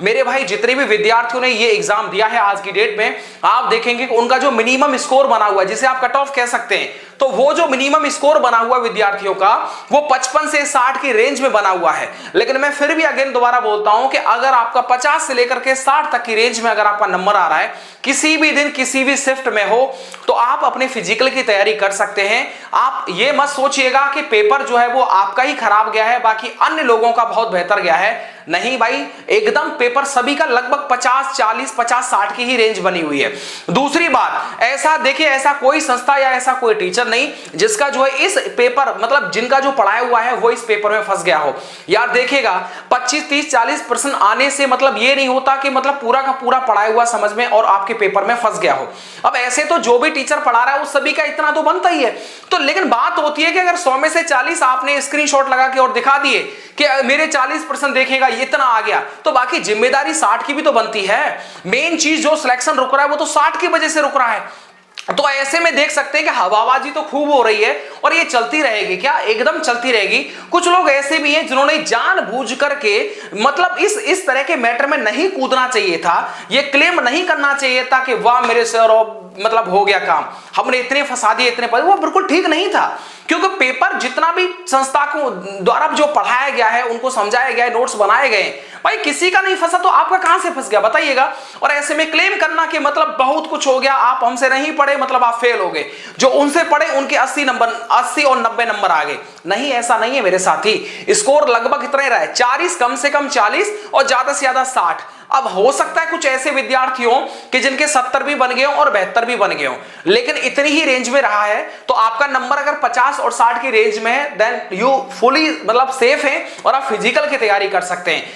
मेरे भाई जितने भी विद्यार्थियों ने ये एग्जाम दिया है आज की डेट में, आप देखेंगे कि उनका जो मिनिमम स्कोर बना हुआ है, जिसे आप कट ऑफ कह सकते हैं, तो वो जो मिनिमम स्कोर बना हुआ विद्यार्थियों का वो 55 से 60 की रेंज में बना हुआ है। लेकिन मैं फिर भी अगेन दोबारा बोलता हूं कि अगर आपका 50 से लेकर के 60 तक की रेंज में अगर आपका नंबर आ रहा है, किसी भी दिन किसी भी शिफ्ट में हो, तो आप अपने फिजिकल की तैयारी कर सकते हैं। आप ये मत सोचिएगा कि पेपर जो है वो आपका ही खराब गया है, बाकी अन्य लोगों का बहुत बेहतर गया है। नहीं भाई, एकदम पेपर सभी का लगभग 50, 40, 50, 60 की ही रेंज बनी हुई है। दूसरी बात, ऐसा देखिए, ऐसा कोई संस्था या ऐसा कोई टीचर नहीं जिसका जो है इस पेपर, मतलब जिनका जो पढ़ाया हुआ है वो इस पेपर में फंस गया हो। यार देखिएगा, 25, 30, 40% आने से मतलब ये नहीं होता कि मतलब पूरा का पूरा पढ़ाया हुआ समझ में और आपके पेपर में फंस गया हो। अब ऐसे तो जो भी टीचर पढ़ा रहा है उस सभी का इतना तो बनता ही है। तो लेकिन बात होती है कि अगर 100 में से 40 आपने स्क्रीनशॉट लगा के और दिखा दिए कि मेरे 40% देखेगा इतना आ गया, तो बाकी जिम्मेदारी 60 की भी तो बनती है। मेन चीज जो सिलेक्शन रुक रहा है वो तो 60 की वजह से रुक रहा है। तो ऐसे में देख सकते हैं कि हवाबाजी तो खूब हो रही है और ये चलती रहेगी। क्या? एकदम चलती रहेगी। कुछ लोग ऐसे भी हैं जिन्होंने जानबूझ करके मतलब इस तरह के मैटर में नहीं कूदना चाहिए था, ये क्लेम नहीं करना चाहिए था कि वाह मेरे सर मतलब हो गया काम, हमने इतने फंसा दिए, इतने वो बिल्कुल ठीक नहीं था। क्योंकि पेपर जितना भी संस्था को द्वारा जो पढ़ाया गया है, उनको समझाया गया है, नोट्स बनाए गए, भाई किसी का नहीं फंसा तो आपका कहां से फंस गया बताइएगा। और ऐसे में क्लेम करना कि मतलब बहुत कुछ हो गया, आप हमसे नहीं पढ़े मतलब आप फेल हो गए, जो उनसे पढ़े उनके 80 और 90 नंबर आ गए। नहीं, ऐसा नहीं है मेरे साथी। स्कोर लगभग इतना ही रहा है, 40, कम से कम 40 और ज्यादा से ज्यादा 60। अब हो सकता है कुछ ऐसे विद्यार्थी हो कि जिनके 70 भी बन गए हो और 72 भी बन गए हो, लेकिन इतनी ही रेंज में रहा है। तो आपका नंबर अगर 50 और 60 की रेंज में है, देन यू फुली मतलब सेफ है और आप फिजिकल की तैयारी कर सकते हैं।